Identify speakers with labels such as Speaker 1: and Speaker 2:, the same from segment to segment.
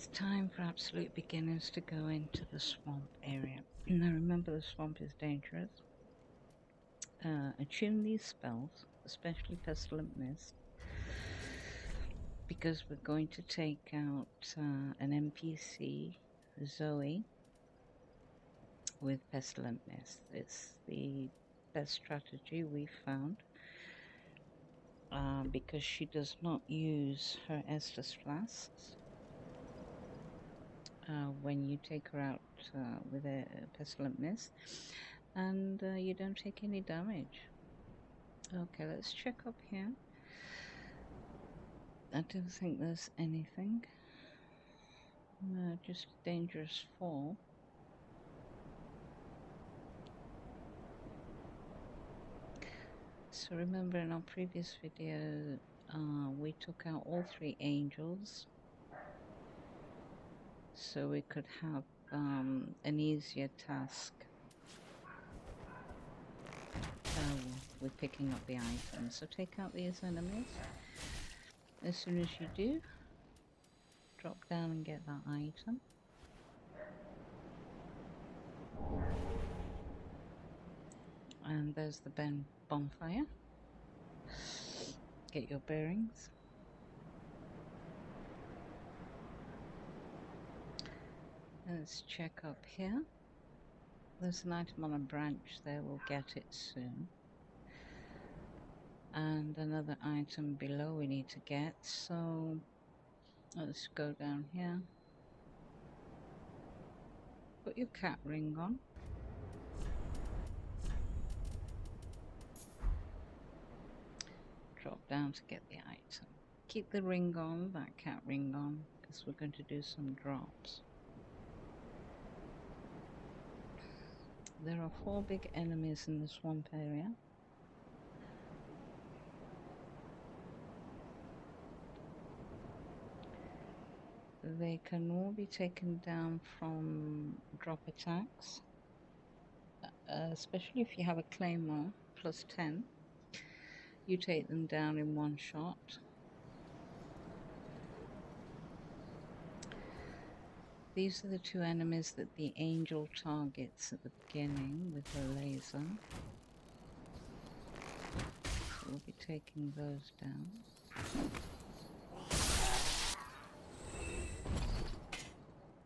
Speaker 1: It's time for absolute beginners to go into the swamp area. Now remember, the swamp is dangerous. Attune these spells, especially Pestilent Mist, because we're going to take out an NPC, Zoe, with Pestilent Mist. It's the best strategy we've found, because she does not use her Estus flasks. When you take her out with a Pestilent Mist, and you don't take any damage. Okay, let's check up here. I don't think there's anything. No, just a dangerous fall. So remember, in our previous video, we took out all 3 angels, so we could have an easier task with picking up the items. So take out these enemies. As soon as you do, drop down and get that item. And there's the bonfire. Get your bearings. Let's check up here. There's an item on a branch there, we'll get it soon. And another item below we need to get, so let's go down here. Put your cat ring on. Drop down to get the item. Keep the ring on, that cat ring on, because we're going to do some drops. There are 4 big enemies in the swamp area. They can all be taken down from drop attacks, especially if you have a claymore plus 10. You take them down in one shot. These are the 2 enemies that the angel targets at the beginning with her laser. So we'll be taking those down.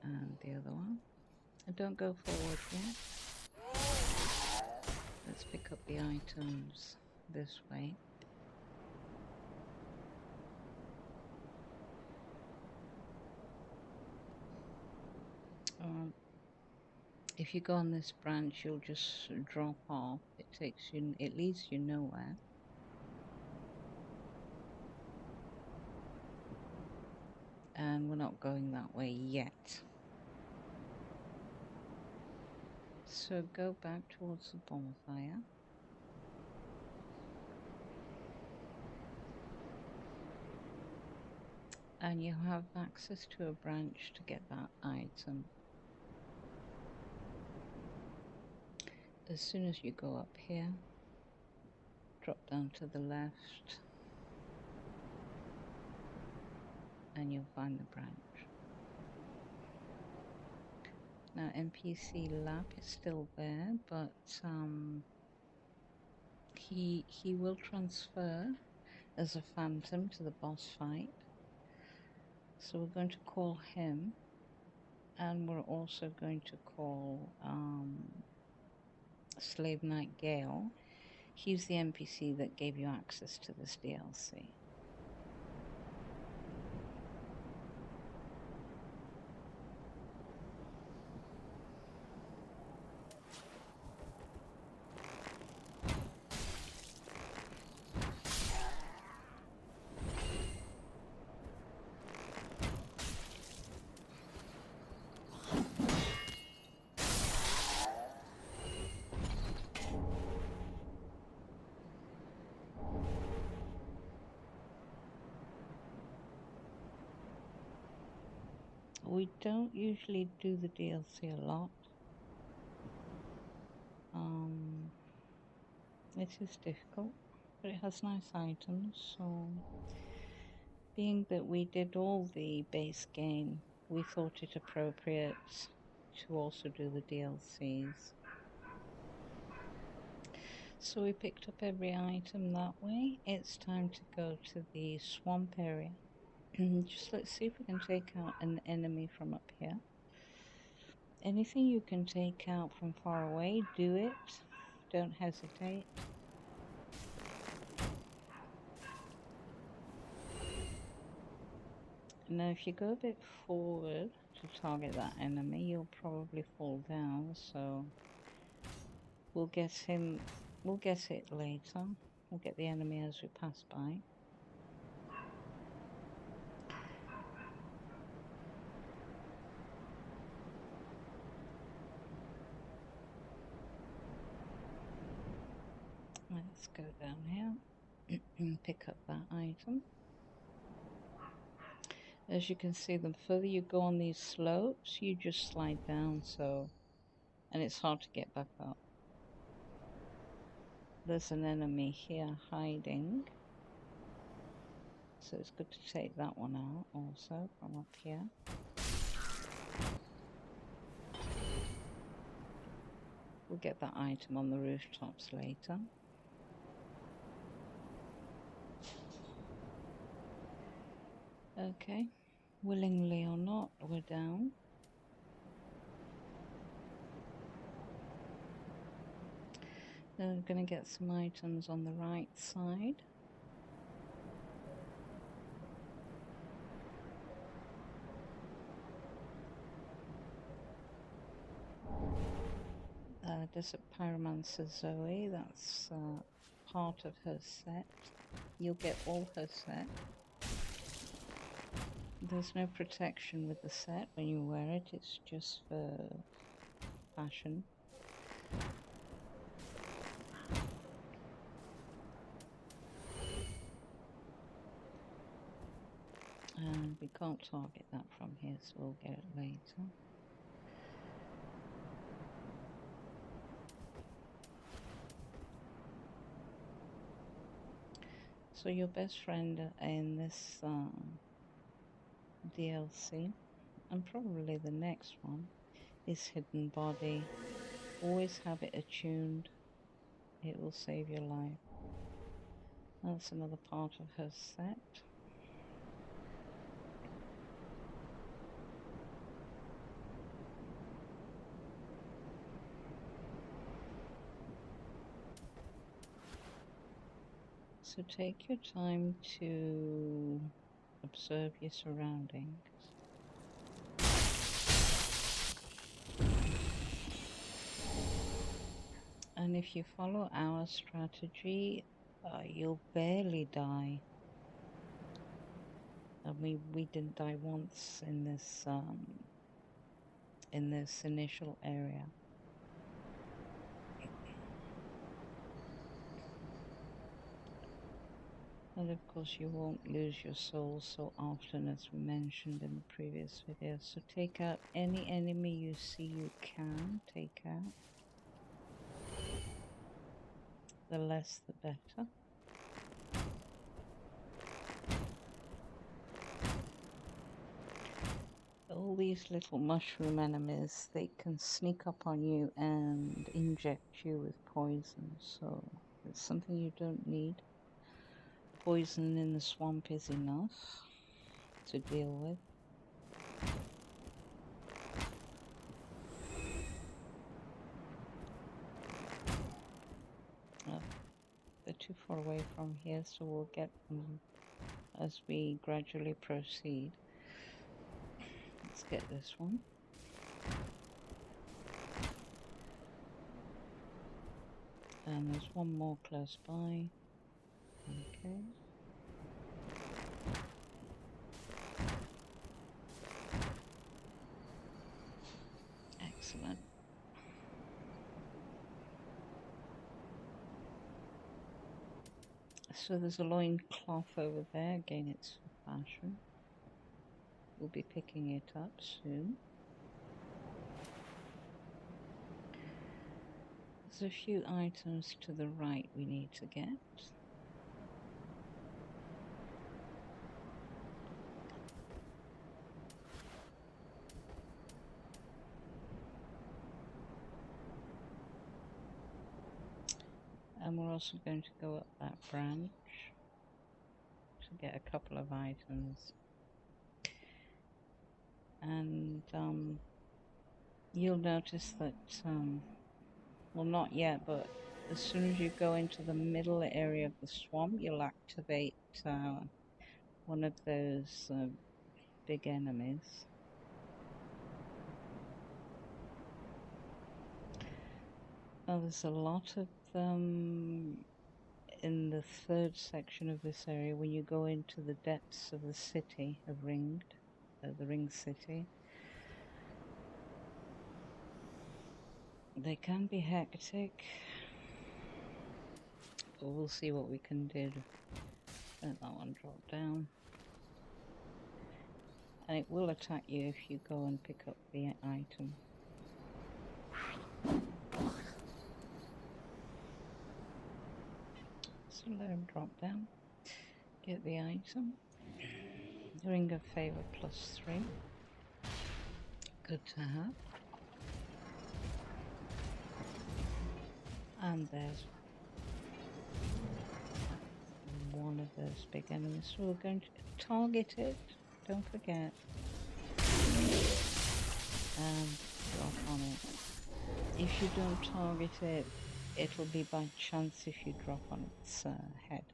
Speaker 1: And the other one. And don't go forward yet. Let's pick up the items this way. If you go on this branch, you'll just drop off. It leads you nowhere. And we're not going that way yet. So go back towards the bonfire. And you have access to a branch to get that item. As soon as you go up here, drop down to the left, and you'll find the branch. Now NPC Lap is still there, but he will transfer as a phantom to the boss fight. So we're going to call him, and we're also going to call Slave Knight Gale. He's the NPC that gave you access to this DLC. We don't usually do the DLC a lot. It is difficult, but it has nice items, so being that we did all the base game we thought it appropriate to also do the DLCs. So we picked up every item that way. It's time to go to the swamp area. Just let's see if we can take out an enemy from up here. Anything you can take out from far away, do it. Don't hesitate. Now if you go a bit forward to target that enemy, you'll probably fall down, so we'll get it later. We'll get the enemy as we pass by. Let's go down here and pick up that item. As you can see, the further you go on these slopes, you just slide down, and it's hard to get back up. There's an enemy here hiding, so it's good to take that one out also from up here. We'll get that item on the rooftops later. Okay, willingly or not, we're down. Then we're going to get some items on the right side. Desert Pyromancer Zoe, that's part of her set. You'll get all her set. There's no protection with the set when you wear it, it's just for fashion. And we can't target that from here, so we'll get it later. So your best friend in this DLC, and probably the next one, is Hidden Body. Always have it attuned, it will save your life. That's another part of her set. So take your time to observe your surroundings. And if you follow our strategy, you'll barely die. And we didn't die once in this initial area. And of course you won't lose your soul so often, as we mentioned in the previous video. So take out any enemy you see you can take out. The less the better. All these little mushroom enemies, they can sneak up on you and inject you with poison, so it's something you don't need. Poison in the swamp is enough to deal with. They're too far away from here, so we'll get them as we gradually proceed. Let's get this one. And there's one more close by. Okay. Excellent. So there's a loincloth over there. Again, it's for fashion. We'll be picking it up soon. There's a few items to the right we need to get. And we're also going to go up that branch to get a couple of items. And you'll notice that, well, not yet, but as soon as you go into the middle area of the swamp, you'll activate one of those big enemies. Now, there's a lot of them in the third section of this area when you go into the depths of the city of Ringed, the Ring City. They can be hectic, but we'll see what we can do. Let that one drop down. And it will attack you if you go and pick up the item. So let him drop down. Get the item. Ring of Favor +3. Good to have. And there's one of those big enemies. So we're going to target it, don't forget, and drop on it. If you don't target it, it'll be by chance if you drop on its head.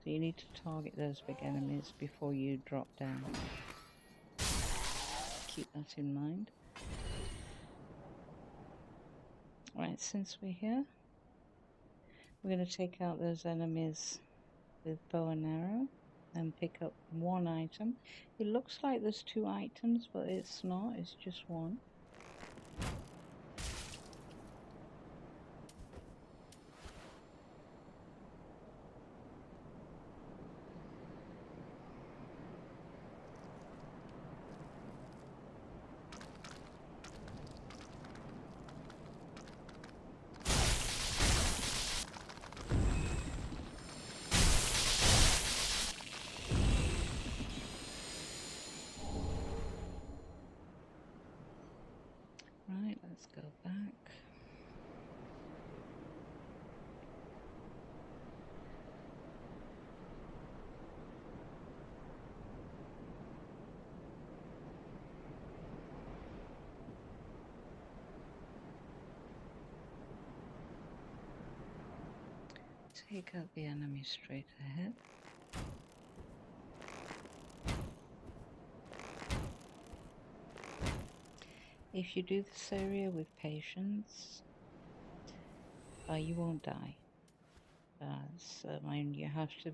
Speaker 1: So you need to target those big enemies before you drop down. Keep that in mind. Right, since we're here, we're going to take out those enemies with bow and arrow and pick up one item. It looks like there's 2 items, but it's not, it's just one. Right, let's go back. Take out the enemy straight ahead. If you do this area with patience, you won't die. So you have to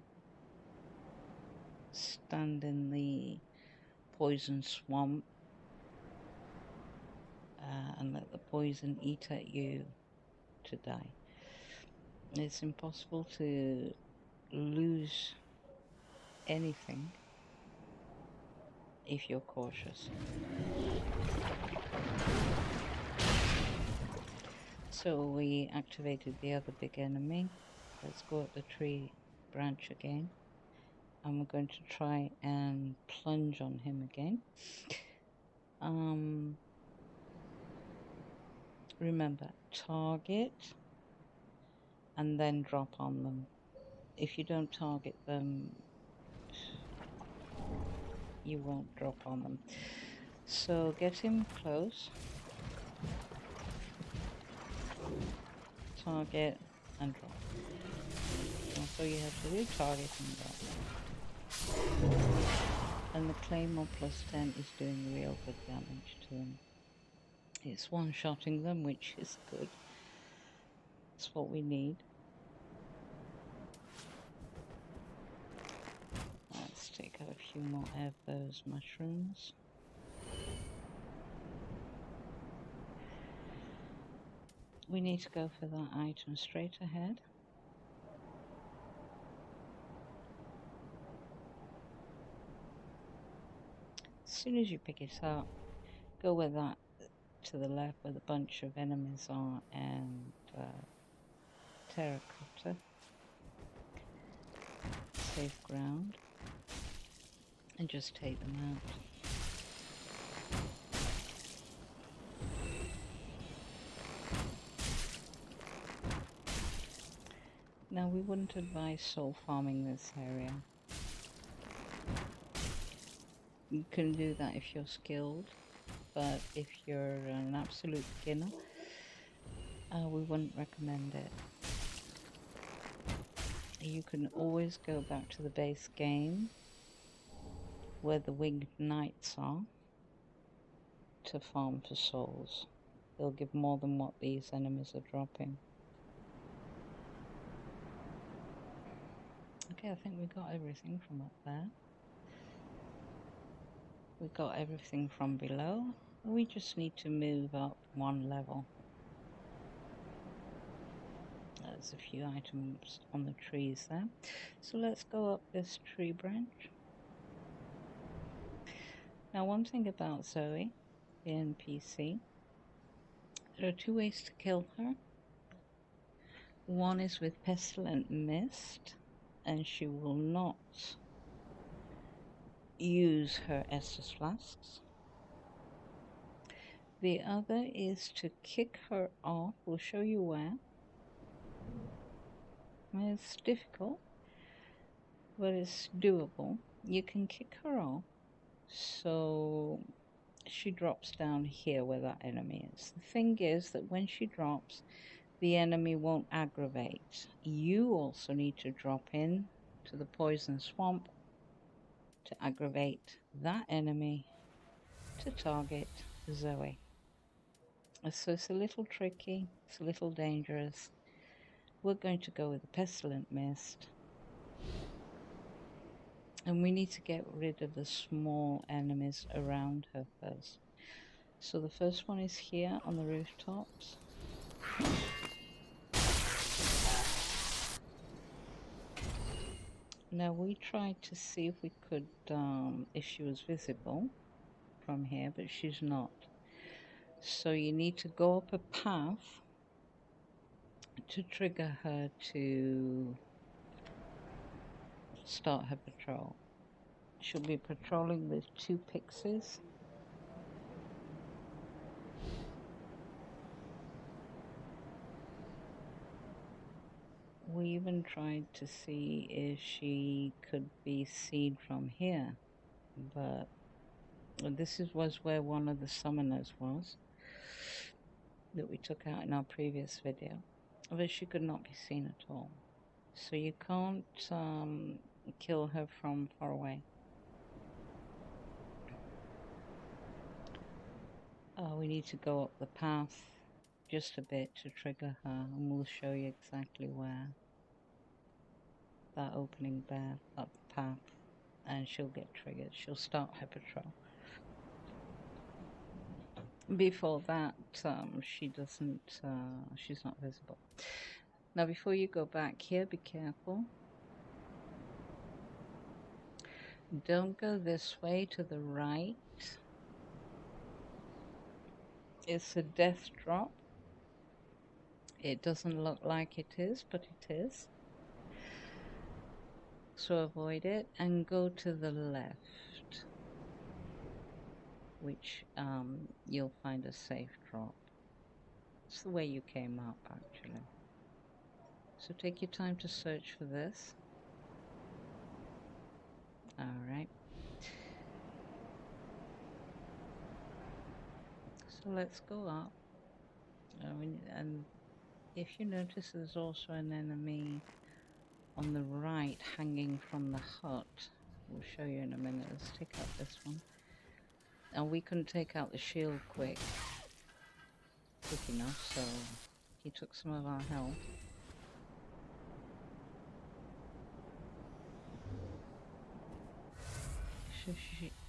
Speaker 1: stand in the poison swamp and let the poison eat at you to die. It's impossible to lose anything if you're cautious. So we activated the other big enemy. Let's go up the tree branch again. And we're going to try and plunge on him again. Remember, target and then drop on them. If you don't target them, you won't drop on them. So get him close. Target and drop. That's all you have to do, target and drop. And the Claymore +10 is doing real good damage to them. It's one-shotting them, which is good. It's what we need. Let's take out a few more of those mushrooms. We need to go for that item straight ahead. As soon as you pick it up, go with that to the left where the bunch of enemies are and terracotta. Safe ground. And just take them out. Now we wouldn't advise soul farming this area. You can do that if you're skilled, but if you're an absolute beginner, we wouldn't recommend it. You can always go back to the base game where the winged knights are to farm for souls. They'll give more than what these enemies are dropping. Okay, I think we got everything from up there. We got everything from below. We just need to move up one level. There's a few items on the trees there. So let's go up this tree branch. Now, one thing about Zoe, the NPC, there are two ways to kill her. One is with Pestilent Mist, and she will not use her Estus flasks. The other is to kick her off. We'll show you where. It's difficult, but it's doable. You can kick her off so she drops down here where that enemy is. The thing is that when she drops, the enemy won't aggravate. You also need to drop in to the poison swamp to aggravate that enemy to target Zoe. So it's a little tricky, it's a little dangerous. We're going to go with the Pestilent Mist. And we need to get rid of the small enemies around her first. So the first one is here on the rooftops. Now we tried to see if we could, if she was visible from here, but she's not. So you need to go up a path to trigger her to start her patrol. She'll be patrolling with 2 pixies. We even tried to see if she could be seen from here, but this was where one of the summoners was that we took out in our previous video, but she could not be seen at all. So you can't kill her from far away. We need to go up the path just a bit to trigger her, and we'll show you exactly where. That opening there, up the path, and she'll get triggered. She'll start her patrol. Before that, she doesn't, she's not visible. Now, before you go back here, be careful. Don't go this way to the right. It's a death drop. It doesn't look like it is, but it is. So avoid it and go to the left, which you'll find a safe drop. It's the way you came up, actually. So take your time to search for this. Alright. So let's go up. And if you notice, there's also an enemy on the right hanging from the hut. We'll show you in a minute. Let's take out this one. And we couldn't take out the shield quick enough, so he took some of our health. So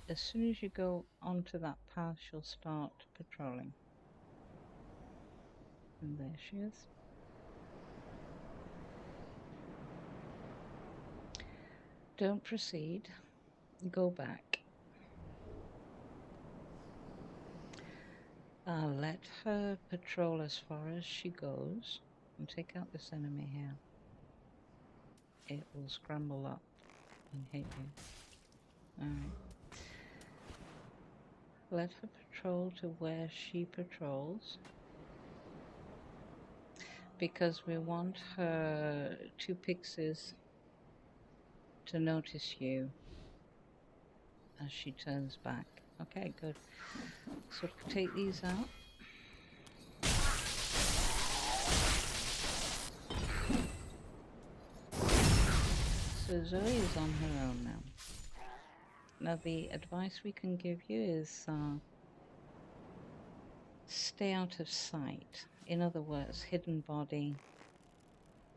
Speaker 1: as soon as you go onto that path, she'll start patrolling. And there she is. Don't proceed. Go back. Let her patrol as far as she goes and take out this enemy here. It will scramble up and hit you. Alright. Let her patrol to where she patrols. because we want her 2 pixies to notice you as she turns back. Okay, good. So take these out. So Zoe is on her own now. Now the advice we can give you is stay out of sight. In other words, hidden body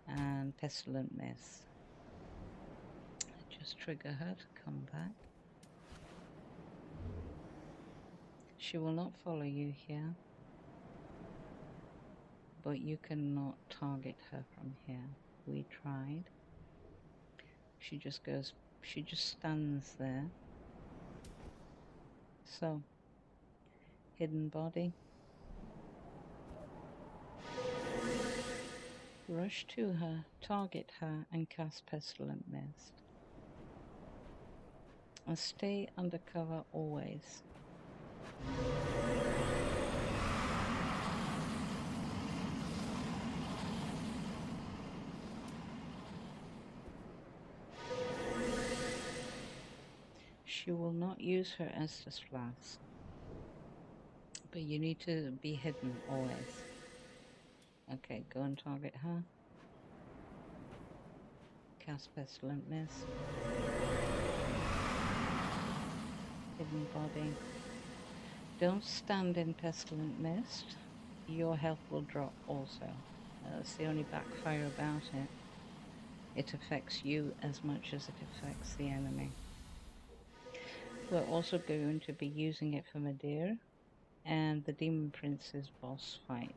Speaker 1: and pestilent mist. Just trigger her to come back. She will not follow you here, but you cannot target her from here. We tried. She just stands there. So, hidden body. Rush to her, target her, and cast pestilent mist. And stay under cover always. She will not use her Estus flask, but you need to be hidden always. Okay, go and target her. Cast pestilent mist. Hidden body. Don't stand in pestilent mist. Your health will drop also. That's the only backfire about it. It affects you as much as it affects the enemy. We're also going to be using it for Madeir and the Demon Prince's boss fight.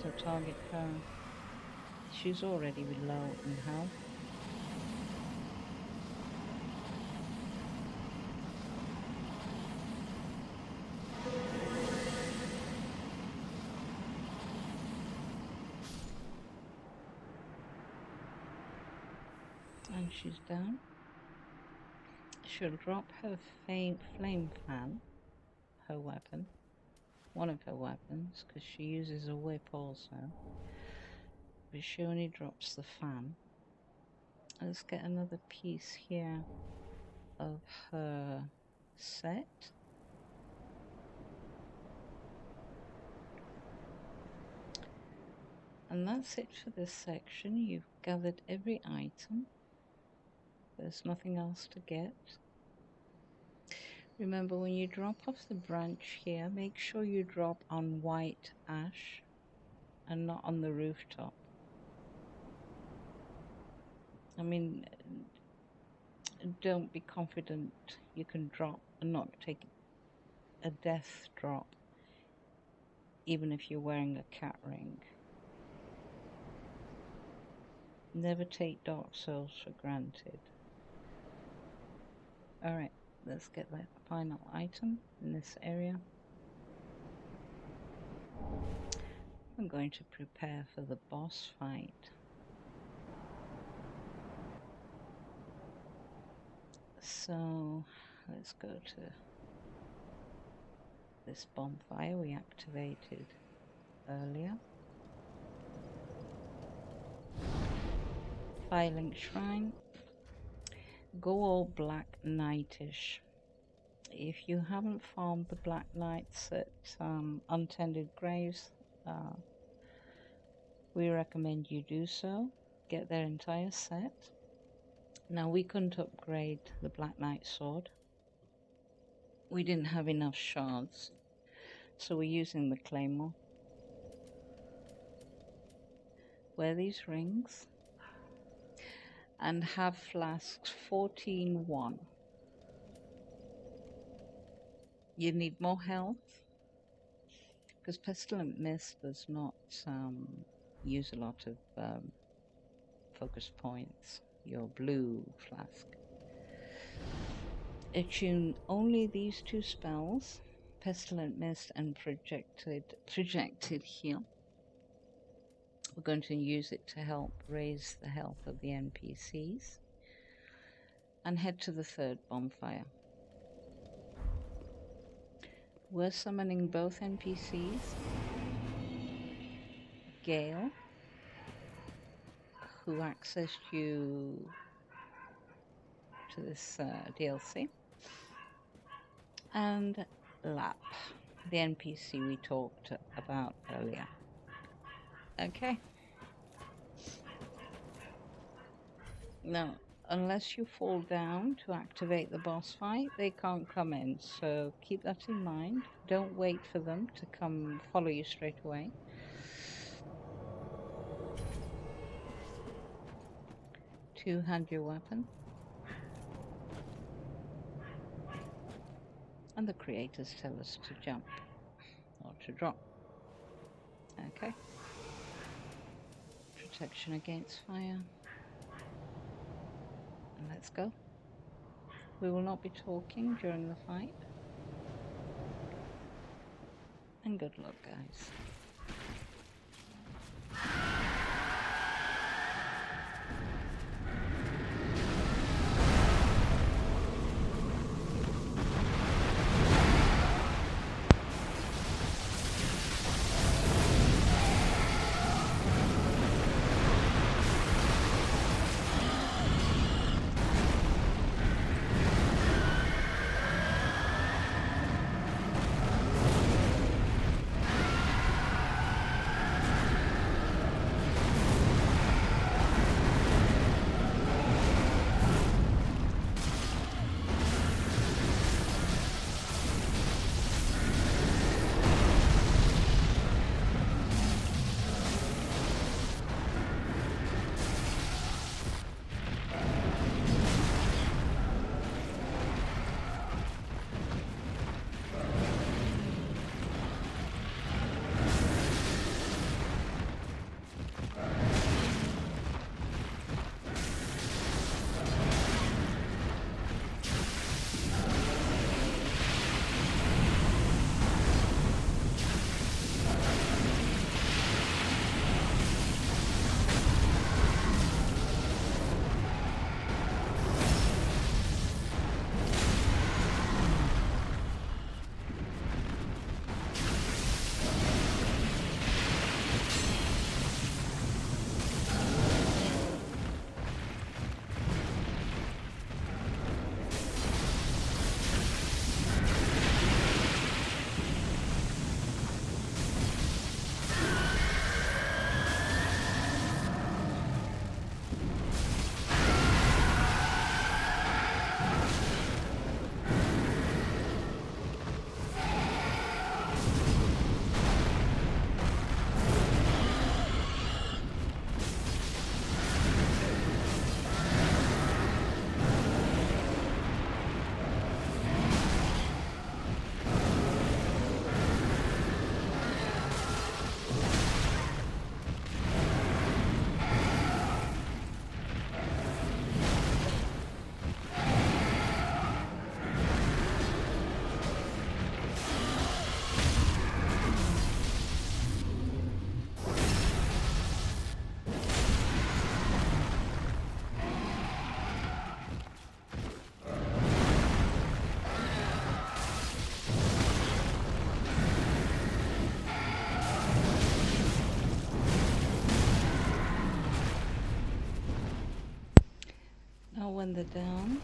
Speaker 1: So target her. She's already low in health. And she's down. She'll drop her flame fan, her weapon, one of her weapons, because she uses a whip also. But she only drops the fan. Let's get another piece here of her set. And that's it for this section. You've gathered every item. There's nothing else to get. Remember, when you drop off the branch here, make sure you drop on white ash and not on the rooftop. I mean, don't be confident you can drop and not take a death drop, even if you're wearing a cat ring. Never take dark souls for granted. Alright, let's get that final item in this area. I'm going to prepare for the boss fight. So let's go to this bonfire we activated earlier. Firelink Shrine. Go all Black Knightish. If you haven't farmed the Black Knights at Untended Graves, we recommend you do so. Get their entire set. Now, we couldn't upgrade the Black Knight sword. We didn't have enough shards, so we're using the claymore. Wear these rings and have flasks 14-1. You need more health because Pestilent Mist does not use a lot of focus points. Your blue flask. Attune only these 2 spells, Pestilent Mist and Projected Heal. We're going to use it to help raise the health of the NPCs. And head to the 3rd bonfire. We're summoning both NPCs. Gale, who accessed you to this DLC, and Lap, the NPC we talked about earlier. Okay. Now, unless you fall down to activate the boss fight, they can't come in, so keep that in mind. Don't wait for them to come follow you straight away. Two-hand your weapon. And the creators tell us to jump or to drop. Okay. Protection against fire. And let's go. We will not be talking during the fight. And good luck, guys. When they're down,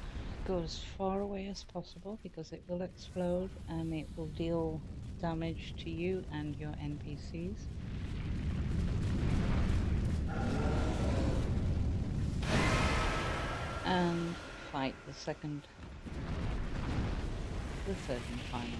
Speaker 1: go as far away as possible because it will explode and it will deal damage to you and your NPCs. And fight the second, the third and final.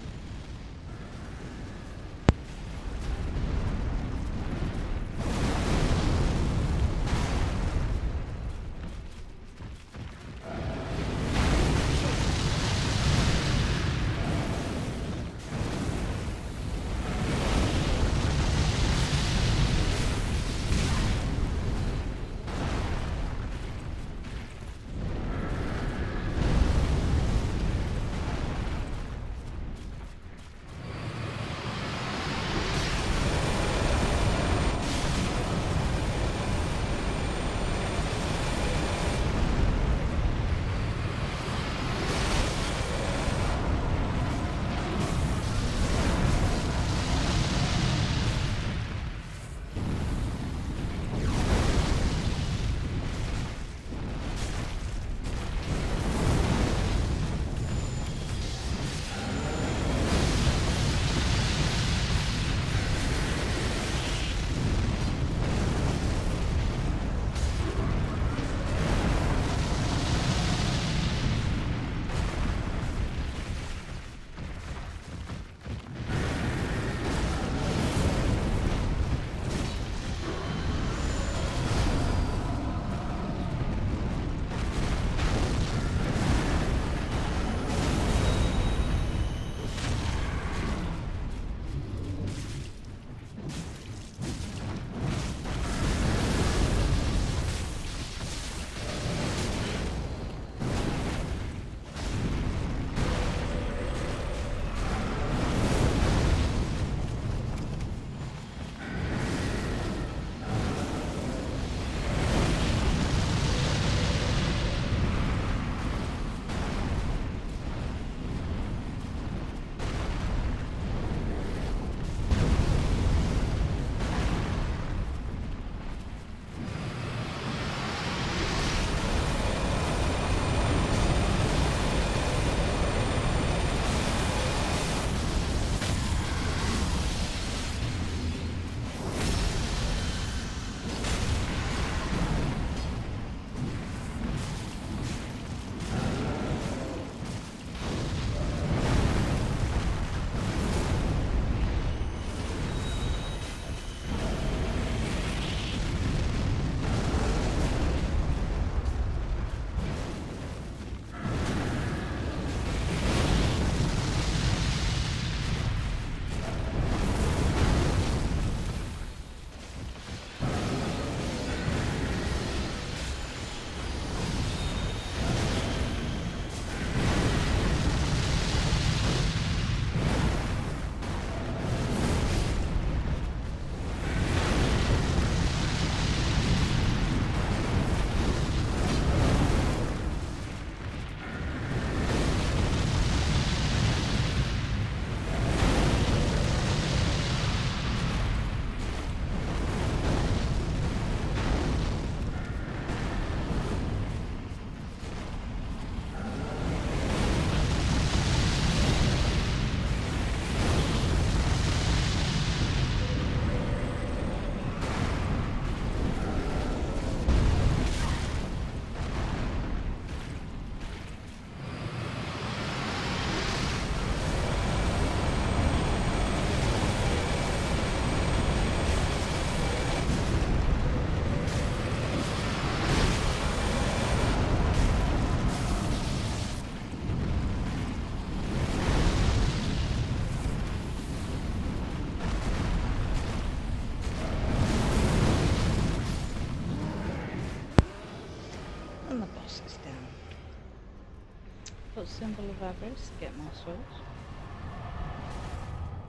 Speaker 1: put Symbol of Avarice to get more souls.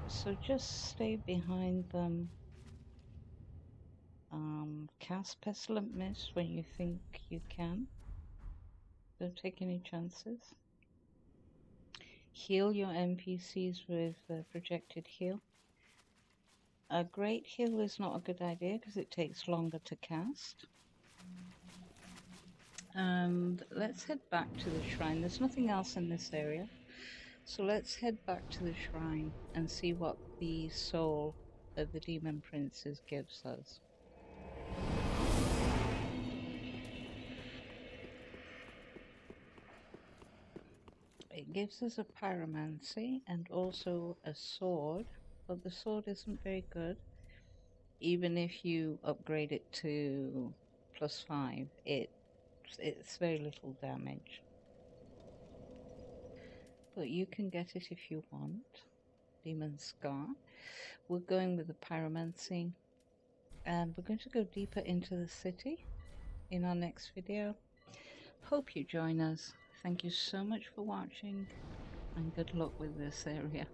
Speaker 1: So just stay behind them. Cast Pestilent Mist when you think you can. Don't take any chances. Heal your NPCs with projected heal. A great heal is not a good idea because it takes longer to cast. And let's head back to the shrine. There's nothing else in this area. So let's head back to the shrine and see what the soul of the demon princes gives us. It gives us a pyromancy and also a sword, but the sword isn't very good. Even if you upgrade it to +5, it's very little damage. But you can get it if you want. Demon Scar. We're going with the pyromancy, and we're going to go deeper into the city in our next video. Hope you join us. Thank you so much for watching, and good luck with this area.